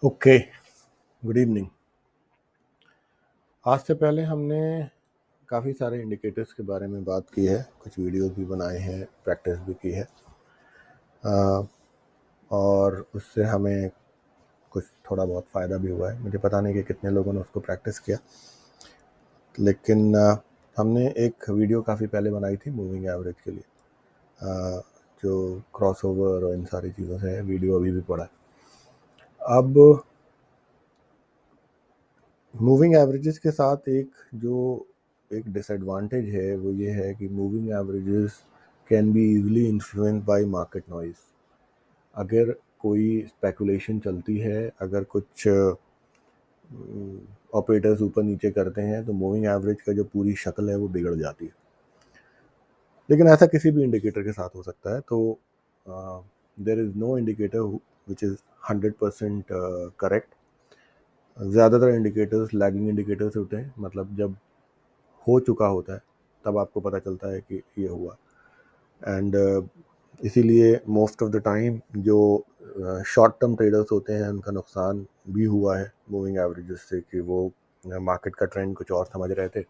Okay, good evening. आज से पहले हमने काफ़ी सारे इंडिकेटर्स के बारे में बात की है, कुछ वीडियोस भी बनाए हैं, प्रैक्टिस भी की है और उससे हमें कुछ थोड़ा बहुत फ़ायदा भी हुआ है। मुझे पता नहीं कि कितने लोगों ने उसको प्रैक्टिस किया, लेकिन हमने एक वीडियो काफ़ी पहले बनाई थी मूविंग एवरेज के लिए, जो क्रॉसओवर और इन सारी चीज़ों से है। वीडियो अभी भी पड़ा है। अब मूविंग एवरेजेस के साथ एक डिसएडवांटेज है, वो ये है कि moving averages can be easily influenced by market noise. अगर कोई स्पेकुलेशन चलती है, अगर कुछ ऑपरेटर्स ऊपर नीचे करते हैं, तो मूविंग एवरेज का जो पूरी शक्ल है वो बिगड़ जाती है। लेकिन ऐसा किसी भी इंडिकेटर के साथ हो सकता है। तो there is no indicator which is 100% correct. ज़्यादातर इंडिकेटर्स लैगिंग इंडिकेटर्स होते हैं, मतलब जब हो चुका होता है तब आपको पता चलता है कि ये हुआ। एंड इसीलिए मोस्ट ऑफ द टाइम जो शॉर्ट टर्म ट्रेडर्स होते हैं उनका नुकसान भी हुआ है मूविंग एवरेजेस से, कि वो मार्केट का ट्रेंड कुछ और समझ रहे थे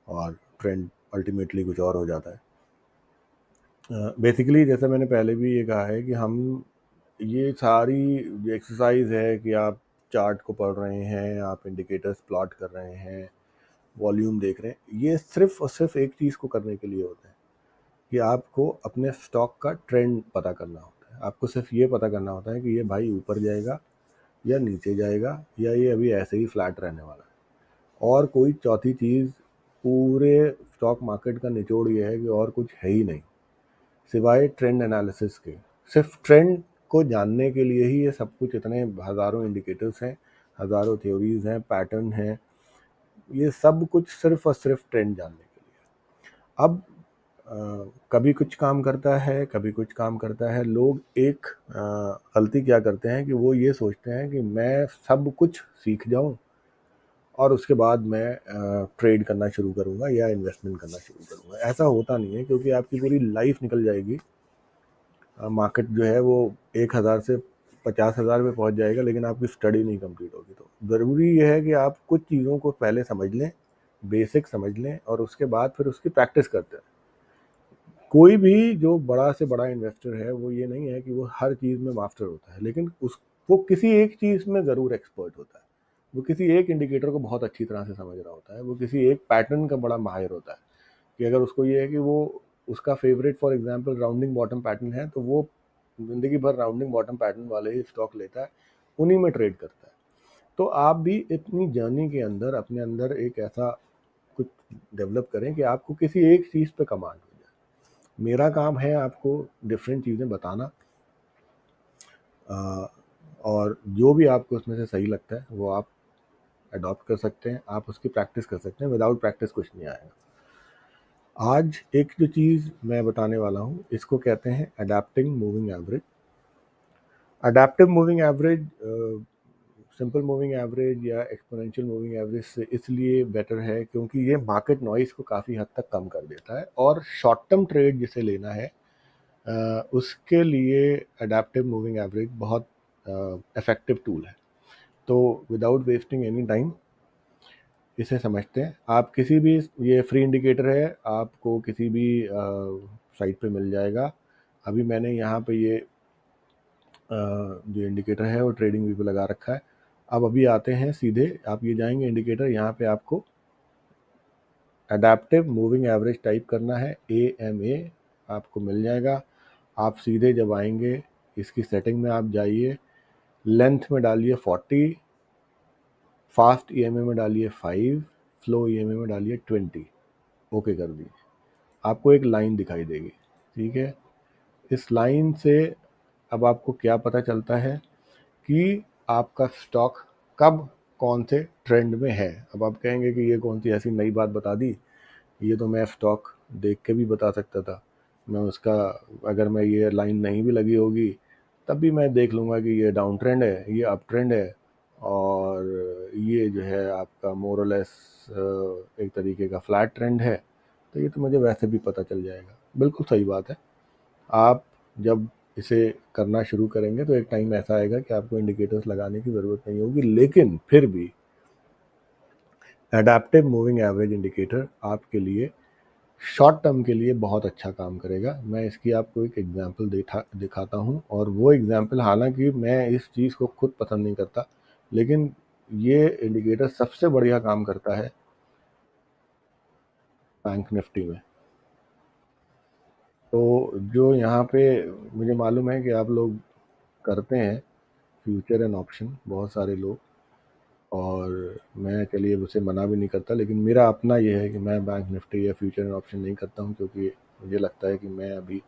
और ट्रेंड अल्टीमेटली कुछ और हो जाता है। बेसिकली जैसे मैंने पहले भी ये कहा है कि हम ये सारी जो एक्सरसाइज है कि आप चार्ट को पढ़ रहे हैं, आप इंडिकेटर्स प्लॉट कर रहे हैं, वॉल्यूम देख रहे हैं, ये सिर्फ और सिर्फ एक चीज़ को करने के लिए होता है कि आपको अपने स्टॉक का ट्रेंड पता करना होता है। आपको सिर्फ ये पता करना होता है कि ये भाई ऊपर जाएगा या नीचे जाएगा, या ये अभी ऐसे ही फ्लैट रहने वाला है। और कोई चौथी चीज़ पूरे स्टॉक मार्केट का निचोड़ ये है कि और कुछ है ही नहीं सिवाय ट्रेंड एनालिसिस के। सिर्फ ट्रेंड को जानने के लिए ही ये सब कुछ, इतने हज़ारों इंडिकेटर्स हैं, हज़ारों थ्योरीज हैं, पैटर्न हैं, ये सब कुछ सिर्फ और सिर्फ ट्रेंड जानने के लिए। अब कभी कुछ काम करता है, कभी कुछ काम करता है। लोग एक गलती क्या करते हैं कि वो ये सोचते हैं कि मैं सब कुछ सीख जाऊं और उसके बाद मैं ट्रेड करना शुरू करूंगा या इन्वेस्टमेंट करना शुरू करूंगा। ऐसा होता नहीं है, क्योंकि आपकी पूरी लाइफ निकल जाएगी। मार्केट जो है वो 1,000 से 50,000 में पहुंच जाएगा, लेकिन आपकी स्टडी नहीं कंप्लीट होगी। तो ज़रूरी ये है कि आप कुछ चीज़ों को पहले समझ लें, बेसिक समझ लें, और उसके बाद फिर उसकी प्रैक्टिस करते हैं। कोई भी जो बड़ा से बड़ा इन्वेस्टर है, वो ये नहीं है कि वो हर चीज़ में मास्टर होता है, लेकिन वो किसी एक चीज़ में ज़रूर एक्सपर्ट होता है। वो किसी एक इंडिकेटर को बहुत अच्छी तरह से समझ रहा होता है, वो किसी एक पैटर्न का बड़ा माहिर होता है। कि अगर उसको ये है कि वो उसका favourite for example rounding bottom pattern है, तो वो ज़िंदगी भर राउंडिंग बॉटम पैटर्न वाले ही स्टॉक लेता है, उन्हीं में ट्रेड करता है। तो आप भी इतनी जर्नी के अंदर अपने अंदर एक ऐसा कुछ डेवलप करें कि आपको किसी एक चीज़ पे कमांड हो जाए। मेरा काम है आपको डिफरेंट चीज़ें बताना, और जो भी आपको उसमें से सही लगता है वो आप अडॉप्ट कर सकते हैं, आप उसकी प्रैक्टिस कर सकते हैं। विदाउट प्रैक्टिस कुछ नहीं आएगा। आज एक जो चीज़ मैं बताने वाला हूँ, इसको कहते हैं adapting moving average. Adaptive moving average simple moving average या एक्सपोनेंशियल मूविंग एवरेज से इसलिए बेटर है क्योंकि ये मार्केट नॉइज़ को काफ़ी हद तक कम कर देता है, और शॉर्ट टर्म ट्रेड जिसे लेना है उसके लिए अडैप्टिव मूविंग एवरेज बहुत इफेक्टिव टूल है। तो विदाउट वेस्टिंग एनी टाइम इसे समझते हैं। आप किसी भी, ये फ्री इंडिकेटर है, आपको किसी भी साइट पे मिल जाएगा। अभी मैंने यहाँ पे ये जो इंडिकेटर है वो ट्रेडिंग व्यू पे लगा रखा है। अब अभी आते हैं सीधे, आप ये जाएंगे इंडिकेटर, यहाँ पे आपको अडैप्टिव मूविंग एवरेज टाइप करना है, AMA, आपको मिल जाएगा। आप सीधे जब आएंगे इसकी सेटिंग में आप जाइए, लेंथ में डालिए 40, फास्ट EMA में डालिए 5, स्लो EMA में डालिए 20, ओके कर दीजिए। आपको एक लाइन दिखाई देगी, ठीक है। इस लाइन से अब आपको क्या पता चलता है कि आपका स्टॉक कब कौन से ट्रेंड में है। अब आप कहेंगे कि ये कौन सी ऐसी नई बात बता दी, ये तो मैं स्टॉक देख के भी बता सकता था। मैं उसका, अगर मैं ये लाइन नहीं भी लगी होगी तब भी मैं देख लूँगा कि ये डाउन ट्रेंड है, ये अप ट्रेंड है, और ये जो है आपका मोर और लेस एक तरीके का फ्लैट ट्रेंड है। तो ये तो मुझे वैसे भी पता चल जाएगा। बिल्कुल सही बात है। आप जब इसे करना शुरू करेंगे तो एक टाइम ऐसा आएगा कि आपको इंडिकेटर्स लगाने की ज़रूरत नहीं होगी। लेकिन फिर भी एडेप्टिव मूविंग एवरेज इंडिकेटर आपके लिए शॉर्ट टर्म के लिए बहुत अच्छा काम करेगा। मैं इसकी आपको एक एग्जांपल दिखाता हूँ, और वो एग्जांपल, हालांकि मैं इस चीज़ को खुद पसंद नहीं करता, लेकिन ये इंडिकेटर सबसे बढ़िया काम करता है बैंक निफ्टी में। तो जो यहाँ पे मुझे मालूम है कि आप लोग करते हैं फ्यूचर एंड ऑप्शन, बहुत सारे लोग, और मैं चलिए उसे मना भी नहीं करता, लेकिन मेरा अपना ये है कि मैं बैंक निफ्टी या फ्यूचर एंड ऑप्शन नहीं करता हूँ, क्योंकि मुझे लगता है कि मैं अभी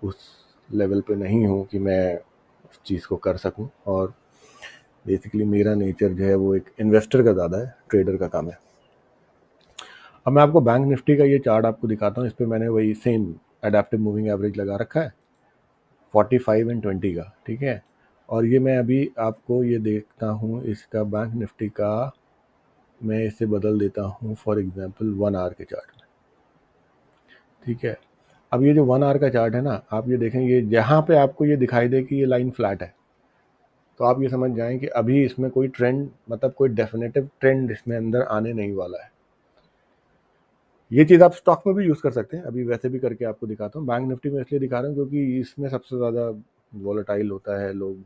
उस लेवल पे नहीं हूँ कि मैं उस चीज़ को कर सकूँ। और बेसिकली मेरा नेचर जो है वो एक इन्वेस्टर का ज़्यादा है, ट्रेडर का काम है। अब मैं आपको बैंक निफ्टी का ये चार्ट आपको दिखाता हूँ। इस पर मैंने वही सेम एडेप्टिव मूविंग एवरेज लगा रखा है 45 एंड 20 का, ठीक है। और ये मैं अभी आपको ये देखता हूँ इसका बैंक निफ्टी का, मैं इसे बदल देता हूँ फॉर एग्जांपल 1 आवर के चार्ट में, ठीक है। अब ये जो 1 आवर का चार्ट है ना, आप ये देखें, ये जहाँ पे आपको ये दिखाई दे कि ये लाइन फ्लैट है, तो आप ये समझ जाएं कि अभी इसमें कोई ट्रेंड, मतलब कोई डेफिनेटिव ट्रेंड इसमें अंदर आने नहीं वाला है। ये चीज़ आप स्टॉक में भी यूज़ कर सकते हैं, अभी वैसे भी करके आपको दिखाता हूँ। बैंक निफ्टी में इसलिए दिखा रहा हूँ क्योंकि इसमें सबसे ज़्यादा वॉलेटाइल होता है, लोग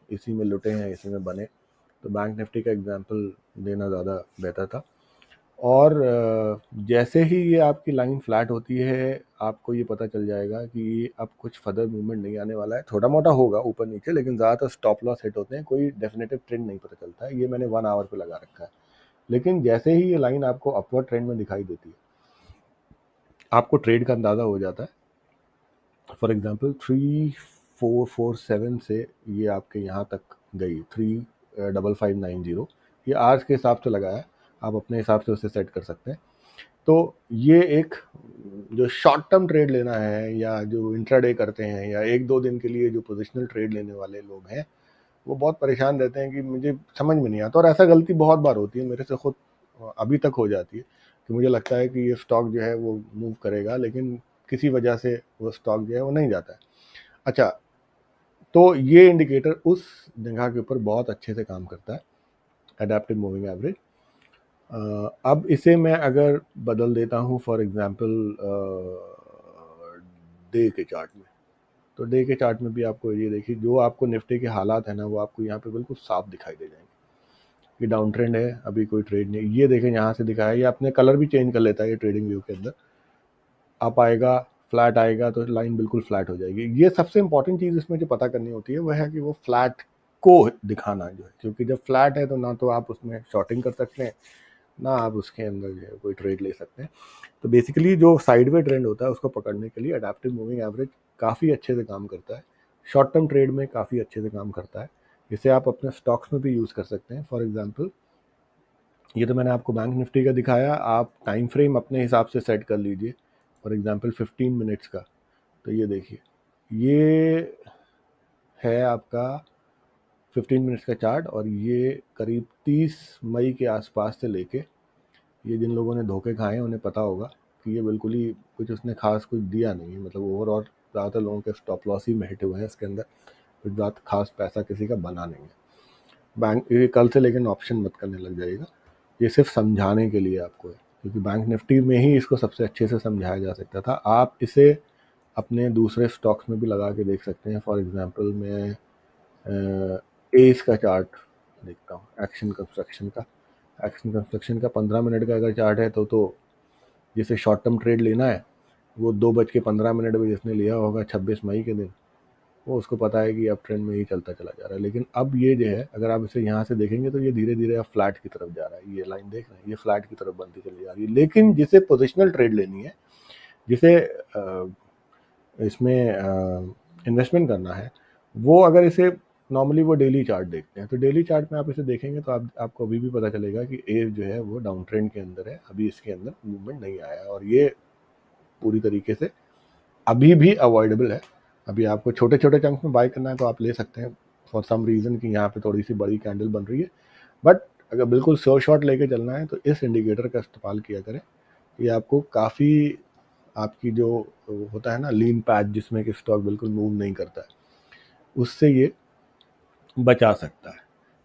इसी में लुटे हैं, इसी में बने, तो बैंक निफ्टी का एग्जांपल देना ज़्यादा बेहतर था। और जैसे ही ये आपकी लाइन फ्लैट होती है, आपको ये पता चल जाएगा कि अब कुछ फर्दर मूवमेंट नहीं आने वाला है। छोटा मोटा होगा ऊपर नीचे, लेकिन ज़्यादातर स्टॉप लॉस हिट होते हैं, कोई डेफिनेटिव ट्रेंड नहीं पता चलता है। ये मैंने 1 आवर पे लगा रखा है, लेकिन जैसे ही ये लाइन आपको अपवर्ड ट्रेंड में दिखाई देती है, आपको ट्रेड का अंदाज़ा हो जाता है। फॉर एग्जांपल 3447 से ये आपके यहाँ तक गई 35590, ये आज के हिसाब से लगा है, आप अपने हिसाब से उसे सेट कर सकते हैं। तो ये एक जो शॉर्ट टर्म ट्रेड लेना है, या जो इंट्राडे करते हैं, या एक दो दिन के लिए जो पोजिशनल ट्रेड लेने वाले लोग हैं, वो बहुत परेशान रहते हैं कि मुझे समझ में नहीं आता। और ऐसा गलती बहुत बार होती है, मेरे से खुद अभी तक हो जाती है कि मुझे लगता है कि ये स्टॉक जो है वो मूव करेगा, लेकिन किसी वजह से वो स्टॉक जो है वो नहीं जाता है। अच्छा, तो ये इंडिकेटर उस जगह के ऊपर बहुत अच्छे से काम करता है, एडेप्टिव मूविंग एवरेज। अब इसे मैं अगर बदल देता हूँ फॉर एग्जांपल डे के चार्ट में, तो डे के चार्ट में भी आपको ये देखिए, जो आपको निफ्टी के हालात है ना, वो आपको यहाँ पे बिल्कुल साफ दिखाई दे जाएंगे कि डाउन ट्रेंड है, अभी कोई ट्रेड नहीं। ये देखें, यहाँ से दिखाया, ये अपने कलर भी चेंज कर लेता है ये ट्रेडिंग व्यू के अंदर। अप आएगा, फ्लैट आएगा, तो लाइन बिल्कुल फ्लैट हो जाएगी। ये सबसे इंपॉर्टेंट चीज़ इसमें जो पता करनी होती है वो है कि वो फ्लैट को दिखाना जो है, क्योंकि जब फ्लैट है तो ना तो आप उसमें शॉर्टिंग कर सकते हैं, ना आप उसके अंदर जो है कोई ट्रेड ले सकते हैं। तो बेसिकली जो साइडवे ट्रेंड होता है उसको पकड़ने के लिए एडेप्टिव मूविंग एवरेज काफ़ी अच्छे से काम करता है, शॉर्ट टर्म ट्रेड में काफ़ी अच्छे से काम करता है। इसे आप अपने स्टॉक्स में भी यूज़ कर सकते हैं। फॉर एग्जांपल, ये तो मैंने आपको बैंक निफ्टी का दिखाया, आप टाइम फ्रेम अपने हिसाब से सेट कर लीजिए, फॉर एग्जांपल 15 मिनट्स का। तो ये देखिए, ये है आपका 15 मिनट्स का चार्ट, और ये करीब 30 मई के आसपास से लेके, ये जिन लोगों ने धोखे खाए हैं उन्हें पता होगा कि ये बिल्कुल ही कुछ उसने खास कुछ दिया नहीं है, मतलब ओवरऑल ज़्यादातर लोगों के स्टॉप लॉस ही में हिट हुए हैं इसके अंदर, कुछ बात खास पैसा किसी का बना नहीं है। बैंक ये कल से लेकिन ऑप्शन मत करने लग जाएगा, ये सिर्फ समझाने के लिए आपको है, क्योंकि बैंक निफ्टी में ही इसको सबसे अच्छे से समझाया जा सकता था। आप इसे अपने दूसरे स्टॉक्स में भी लगा के देख सकते हैं। फॉर एग्जांपल, मैं एस का चार्ट देखता हूँ, एक्शन कंस्ट्रक्शन का 15 मिनट का अगर चार्ट है, तो जिसे शॉर्ट टर्म ट्रेड लेना है, वो 2:15 में जिसने लिया होगा 26 मई के दिन, वो उसको पता है कि अब ट्रेंड में ही चलता चला जा रहा है। लेकिन अब ये जो है, अगर आप इसे यहाँ से देखेंगे तो ये धीरे धीरे अब फ्लैट की तरफ जा रहा है। ये लाइन देख रहे हैं, ये फ्लैट की तरफ बनती चली जा रही है। लेकिन जिसे पोजिशनल ट्रेड लेनी है, जिसे इसमें इन्वेस्टमेंट करना है, वो अगर इसे नॉर्मली वो डेली चार्ट देखते हैं, तो डेली चार्ट में आप इसे देखेंगे तो आपको अभी भी पता चलेगा कि एज जो है वो डाउन ट्रेंड के अंदर है, अभी इसके अंदर मूवमेंट नहीं आया है, और ये पूरी तरीके से अभी भी अवॉइडेबल है। अभी आपको छोटे छोटे चंक्स में बाय करना है तो आप ले सकते हैं, फॉर सम रीज़न कि यहाँ पे थोड़ी सी बड़ी कैंडल बन रही है। बट अगर बिल्कुल शॉर्ट लेके चलना है तो इस इंडिकेटर का इस्तेमाल किया करें, ये आपको काफ़ी आपकी जो होता है ना लीन पैच जिसमें कि स्टॉक बिल्कुल मूव नहीं करता है, उससे ये बचा सकता है।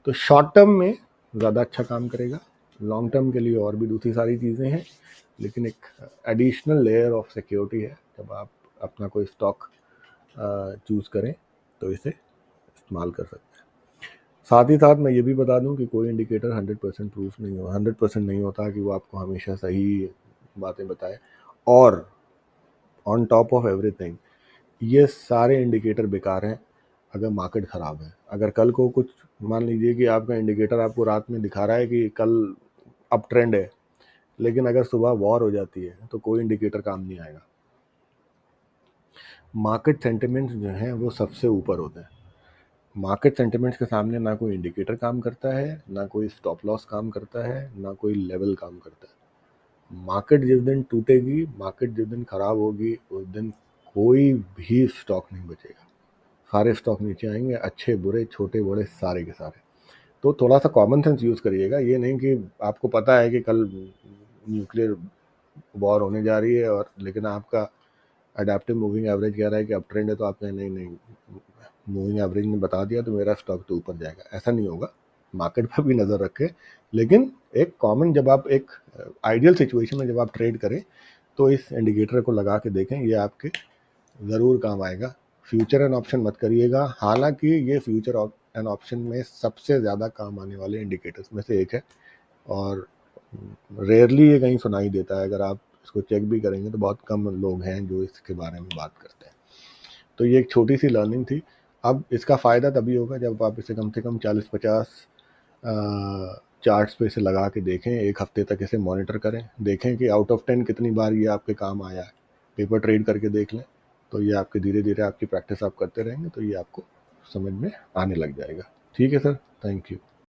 तो शॉर्ट टर्म में ज़्यादा अच्छा काम करेगा, लॉन्ग टर्म के लिए और भी दूसरी सारी चीज़ें हैं, लेकिन एक एडिशनल लेयर ऑफ सिक्योरिटी है जब आप अपना कोई स्टॉक चूज़ करें तो इसे इस्तेमाल कर सकते हैं। साथ ही साथ मैं ये भी बता दूं कि कोई इंडिकेटर 100% प्रूफ नहीं हो 100% नहीं होता कि वो आपको हमेशा सही बातें बताए। और ऑन टॉप ऑफ एवरीथिंग ये सारे इंडिकेटर बेकार हैं अगर मार्केट ख़राब है। अगर कल को कुछ मान लीजिए कि आपका इंडिकेटर आपको रात में दिखा रहा है कि कल अप ट्रेंड है, लेकिन अगर सुबह वॉर हो जाती है तो कोई इंडिकेटर काम नहीं आएगा। मार्केट सेंटिमेंट्स जो हैं वो सबसे ऊपर होते हैं। मार्केट सेंटिमेंट्स के सामने ना कोई इंडिकेटर काम करता है, ना कोई स्टॉप लॉस काम करता है, ना कोई लेवल काम करता है। मार्केट जिस दिन टूटेगी, मार्केट जिस दिन खराब होगी, उस दिन कोई भी स्टॉक नहीं बचेगा। सारे स्टॉक नीचे आएंगे, अच्छे बुरे छोटे बड़े सारे के सारे। तो थोड़ा सा कॉमन सेंस यूज़ करिएगा। ये नहीं कि आपको पता है कि कल न्यूक्लियर वॉर होने जा रही है और लेकिन आपका अडेप्टिव मूविंग एवरेज कह रहा है कि अप ट्रेंड है, तो आप कहें नहीं नहीं मूविंग एवरेज ने बता दिया तो मेरा स्टॉक तो ऊपर जाएगा। ऐसा नहीं होगा। मार्केट पर भी नज़र रखें, लेकिन एक कॉमन जब आप एक आइडियल सिचुएशन में जब आप ट्रेड करें तो इस इंडिकेटर को लगा के देखें, ये आपके ज़रूर काम आएगा। फ्यूचर एंड ऑप्शन मत करिएगा, हालांकि ये फ्यूचर एंड ऑप्शन में सबसे ज़्यादा काम आने वाले इंडिकेटर्स में से एक है और रेयरली ये कहीं सुनाई देता है। अगर आप इसको चेक भी करेंगे तो बहुत कम लोग हैं जो इसके बारे में बात करते हैं। तो ये एक छोटी सी लर्निंग थी। अब इसका फ़ायदा तभी होगा जब आप इसे कम से कम 40-50 चार्ट्स पे इसे लगा के देखें, एक हफ्ते तक इसे मॉनिटर करें, देखें कि आउट ऑफ 10 कितनी बार ये आपके काम आया है। पेपर ट्रेड करके देख लें, तो ये आपके धीरे धीरे आपकी प्रैक्टिस आप करते रहेंगे तो ये आपको समझ में आने लग जाएगा। ठीक है सर, थैंक यू।